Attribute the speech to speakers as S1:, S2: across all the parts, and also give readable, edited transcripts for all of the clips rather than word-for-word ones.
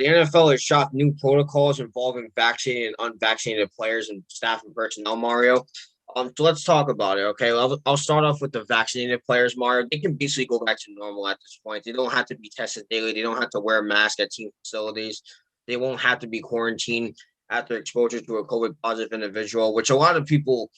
S1: NFL has shot new protocols involving vaccinated and unvaccinated players and staff and personnel, Mario. So let's talk about it, okay? I'll start off with the vaccinated players, Mario. They can basically go back to normal at this point. They don't have to be tested daily. They don't have to wear a mask at team facilities. They won't have to be quarantined after exposure to a COVID positive individual, which a lot of people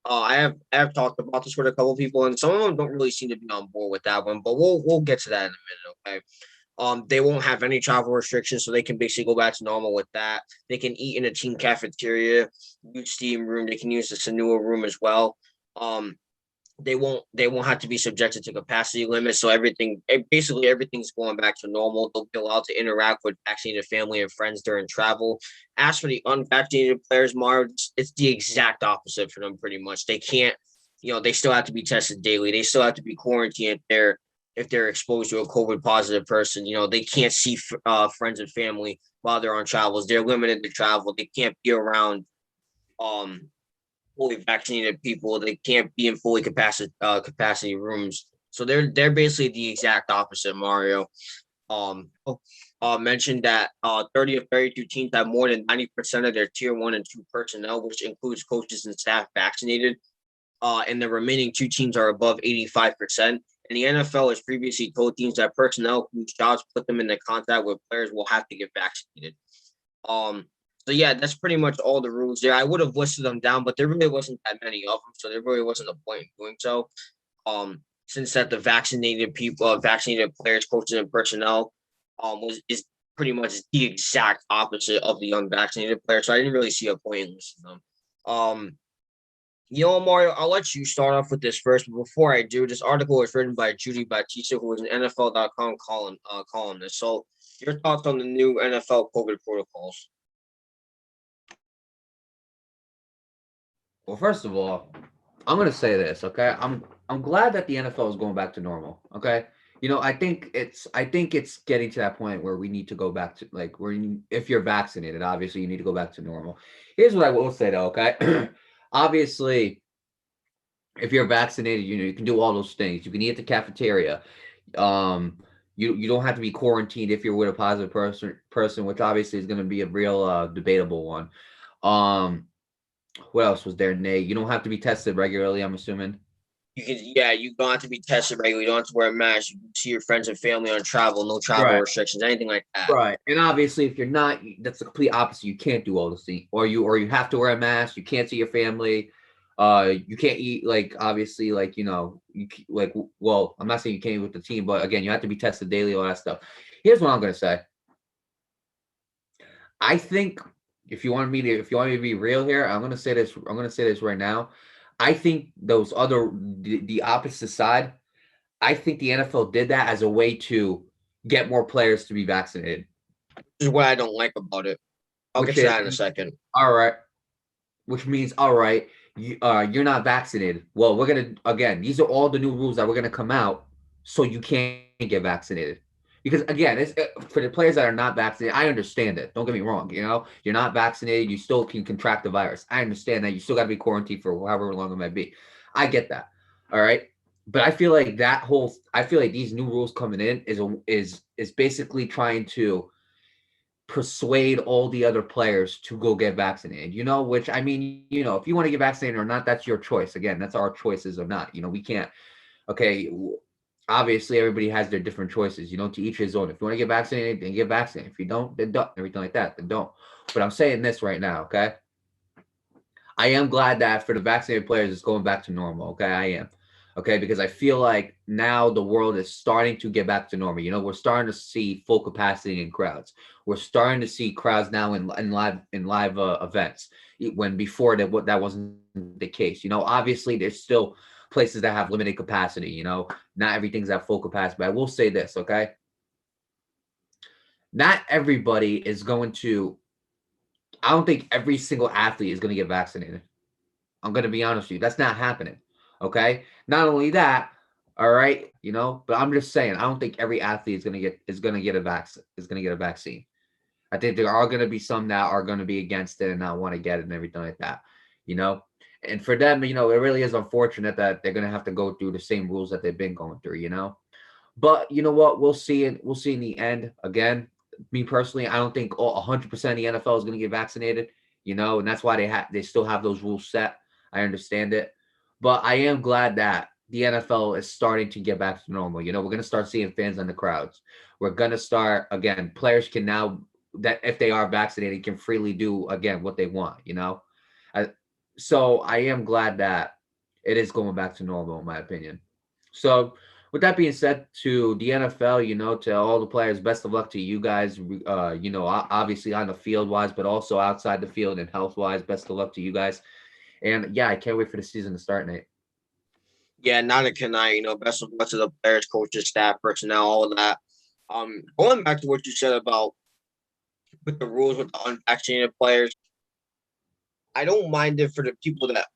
S1: I have talked about this with a couple of people, and some of them don't really seem to be on board with that one. But we'll get to that in a minute, okay? They won't have any travel restrictions, so they can basically go back to normal with that. They can eat in a team cafeteria, use steam room. They can use the Sanua room as well. Um, they won't have to be subjected to capacity limits. So basically everything's going back to normal. They'll be allowed to interact with vaccinated family and friends during travel. As for the unvaccinated players, Mario, it's the exact opposite for them. Pretty much, they can't. They still have to be tested daily. They still have to be quarantined if they're exposed to a COVID positive person. They can't see friends and family while they're on travels. They're limited to travel. They can't be around um fully vaccinated people. They can't be in fully capacity rooms. So they're basically the exact opposite, Mario. Mentioned that 30 of 32 teams have more than 90% of their tier 1 and 2 personnel, which includes coaches and staff vaccinated. And the remaining 2 teams are above 85%. And the NFL has previously told teams that personnel whose jobs put them into contact with players will have to get vaccinated. So yeah, that's pretty much all the rules there. I would have listed them down, but there really wasn't that many of them, so there really wasn't a point in doing so. Since that the vaccinated players, coaches, and personnel, is pretty much the exact opposite of the unvaccinated players. So I didn't really see a point in listing them. Mario, I'll let you start off with this first. But before I do, this article was written by Judy Batista, who is an NFL.com columnist. So your thoughts on the new NFL COVID protocols?
S2: Well, first of all, I'm gonna say this, okay? I'm glad that the NFL is going back to normal. Okay. I think it's getting to that point where we need to go back to like if you're vaccinated, obviously you need to go back to normal. Here's what I will say though, okay? Obviously, if you're vaccinated, you can do all those things. You can eat at the cafeteria. Um, you don't have to be quarantined if you're with a positive person, which obviously is going to be a real debatable one. Um, what else was there, Nate? You don't have to be tested regularly, I'm assuming.
S1: You don't have to be tested regularly. You don't have to wear a mask. You can see your friends and family on travel, no travel
S2: Right.
S1: restrictions, anything like that.
S2: Right. And obviously if you're not, that's the complete opposite. You can't do all those things. Or you have to wear a mask, you can't see your family. You can't eat like obviously like well, I'm not saying you can't eat with the team, but again, you have to be tested daily, all that stuff. Here's what I'm gonna say. I think if you want me to be real here, I'm gonna say this right now. I think the opposite side, I think the NFL did that as a way to get more players to be vaccinated.
S1: This is what I don't like about it. I'll get
S2: Which
S1: to
S2: is
S1: that in a second.
S2: all right, which means all right, you're not vaccinated. Well, we're gonna again, these are all the new rules that we're gonna come out, so you can't get vaccinated. Because again, it's for the players that are not vaccinated. I understand it. Don't get me wrong. You're not vaccinated. You still can contract the virus. I understand that. You still got to be quarantined for however long it might be. I get that. All right. But I feel like these new rules coming in is basically trying to persuade all the other players to go get vaccinated, which I mean, if you want to get vaccinated or not, that's your choice. Again, that's our choices or not. We can't, okay, obviously everybody has their different choices, to each his own. If you want to get vaccinated, then get vaccinated. If you don't, then don't. Everything like that, then don't. But I'm saying this right now, okay? I am glad that for the vaccinated players, it's going back to normal. Okay, I am. Okay, because I feel like now the world is starting to get back to normal. We're starting to see full capacity in crowds. We're starting to see crowds now in live events when before that wasn't the case. Obviously there's still places that have limited capacity. Not everything's at full capacity. But I will say this, okay? Not everybody is going to. I don't think every single athlete is going to get vaccinated. I'm gonna be honest with you. That's not happening. Okay. Not only that, all right, but I'm just saying, I don't think every athlete is gonna get a vaccine. I think there are gonna be some that are gonna be against it and not want to get it and everything like that. You know? And for them, it really is unfortunate that they're gonna have to go through the same rules that they've been going through. But you know what? We'll see in the end. Again, me personally, I don't think all 100% of the NFL is going to get vaccinated, and that's why they still have those rules set. I understand it. But I am glad that the NFL is starting to get back to normal. We're going to start seeing fans in the crowds. We're going to start, again, players can now, that if they are vaccinated, can freely do, again, what they want. I, so I am glad that it is going back to normal, in my opinion. So, with that being said, to the NFL, to all the players, best of luck to you guys. Obviously on the field wise, but also outside the field and health wise, best of luck to you guys. And yeah, I can't wait for the season to start, Nate.
S1: Yeah, neither can I. Best of luck to the players, coaches, staff, personnel, all of that. Going back to what you said about with the rules with the unvaccinated players, I don't mind it for the people that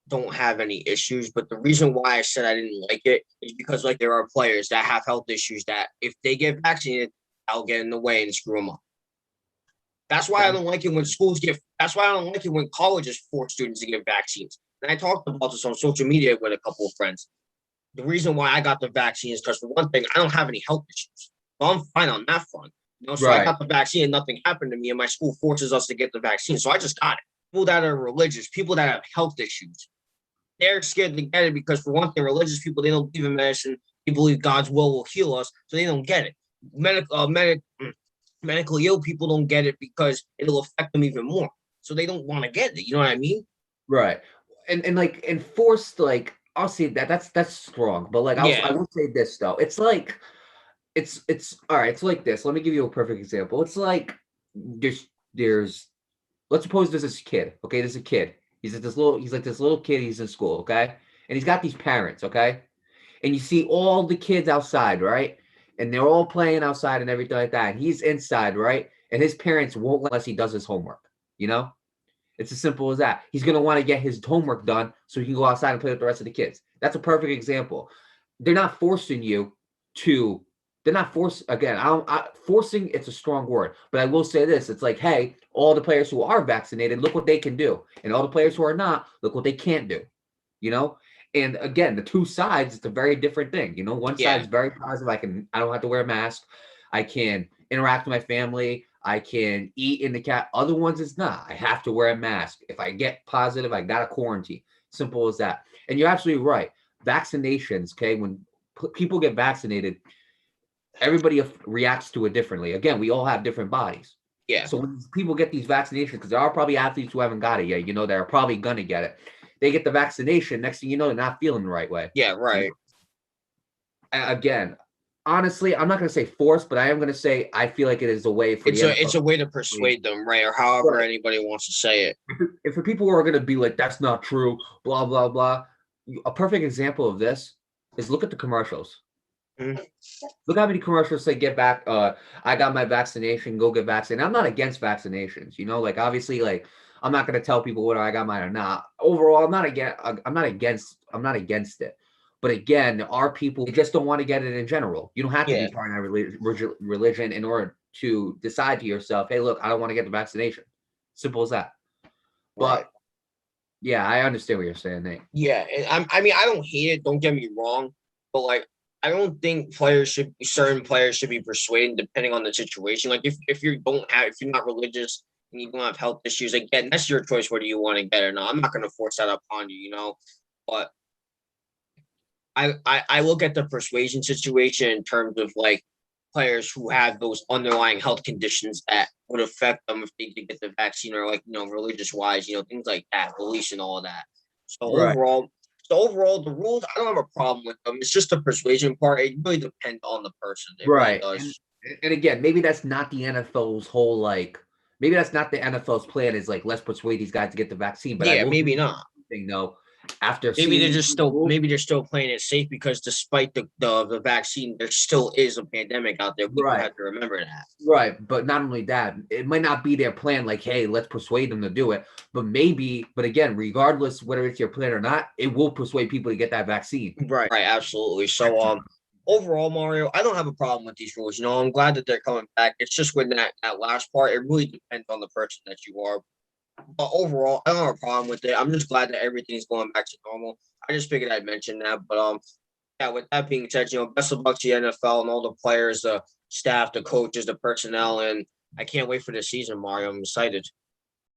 S1: don't have any issues. But the reason why I said I didn't like it is because like there are players that have health issues that if they get vaccinated, I'll get in the way and screw them up. That's why I don't like it when schools get. That's why I don't like it when colleges force students to get vaccines. And I talked about this on social media with a couple of friends. The reason why I got the vaccine is because for one thing, I don't have any health issues. So I'm fine on that front. So I
S2: Right.
S1: got the vaccine and nothing happened to me, and my school forces us to get the vaccine. So I just got it. People that are religious, people that have health issues, they're scared to get it because for one thing, religious people, they don't believe in medicine. They believe God's will heal us, so they don't get it. Medically ill people don't get it because it'll affect them even more. So they don't want to get it. You know what I mean?
S2: Right. And like enforced, like I'll say that's strong. But like I
S1: Yeah.
S2: will say this though. It's like it's all right, it's like this. Let me give you a perfect example. It's like there's let's suppose there's this kid. Okay, there's a kid. He's like this little kid, he's in school, okay? And he's got these parents, okay? And you see all the kids outside, right? And they're all playing outside and everything like that. And he's inside, right? And his parents won't let unless he does his homework, you know? It's as simple as that. He's going to want to get his homework done so he can go outside and play with the rest of the kids. That's a perfect example. They're not forcing you to. They're not forced. Again, forcing. It's a strong word, but I will say this: it's like, hey, all the players who are vaccinated, look what they can do, and all the players who are not, look what they can't do. You know. And again, the two sides, it's a very different thing. One side
S1: Yeah.
S2: is very positive. I don't have to wear a mask. I can interact with my family. I can eat in the cat. Other ones is not. I have to wear a mask. If I get positive, I got to quarantine. Simple as that. And you're absolutely right. Vaccinations, okay, when people get vaccinated, everybody reacts to it differently. Again, we all have different bodies.
S1: Yeah.
S2: So when people get these vaccinations, because there are probably athletes who haven't got it yet, they're probably going to get it. They get the vaccination. Next thing you know, they're not feeling the right way.
S1: Yeah. Right.
S2: Again, honestly, I'm not going to say forced, but I am going to say I feel like it is a way for the
S1: It's a way to persuade them, right? Or however anybody wants to say it.
S2: If for people who are going to be like, that's not true, blah, blah, blah. A perfect example of this is look at the commercials.
S1: Mhm.
S2: Look how many commercials say get back. I got my vaccination, go get vaccinated. I'm not against vaccinations, like obviously, like I'm not going to tell people whether I got mine or not. Overall, I'm not against it. But again, there are people who just don't want to get it in general. You don't have to
S1: Yeah.
S2: be part of that religion in order to decide to yourself, hey, look, I don't want to get the vaccination. Simple as that.
S1: Right.
S2: But yeah, I understand what you're saying, Nate.
S1: Yeah. And I mean, I don't hate it. Don't get me wrong. But like, I don't think certain players should be persuaded depending on the situation. Like if if you're not religious and you don't have health issues, again, that's your choice whether you want to get it or not. I'm not going to force that upon you. But I look at the persuasion situation in terms of like players who have those underlying health conditions that would affect them if they did get the vaccine or like religious wise, things like that, beliefs and all that. So
S2: Right.
S1: overall, the rules I don't have a problem with them. It's just the persuasion part. It really depends on the person. It really
S2: Right.
S1: does.
S2: And again, maybe that's not the NFL's whole maybe that's not the NFL's plan is like let's persuade these guys to get the vaccine. But I
S1: Yeah,
S2: will
S1: maybe not.
S2: thing though, after
S1: Maybe
S2: seeing
S1: they're
S2: these
S1: just
S2: new
S1: still
S2: rules,
S1: maybe they're still playing it safe because despite the vaccine, there still is a pandemic out there. We do
S2: right.
S1: have to remember that.
S2: Right, but not only that, it might not be their plan. Like, hey, let's persuade them to do it. But again, regardless whether it's your plan or not, it will persuade people to get that vaccine.
S1: Right, absolutely. So overall, Mario, I don't have a problem with these rules. I'm glad that they're coming back. It's just when that last part, it really depends on the person that you are. But overall, I don't have a problem with it. I'm just glad that everything's going back to normal. I just figured I'd mention that. But yeah, with that being said, best of luck to the NFL and all the players, staff, the coaches, the personnel, and I can't wait for the season, Mario. I'm excited.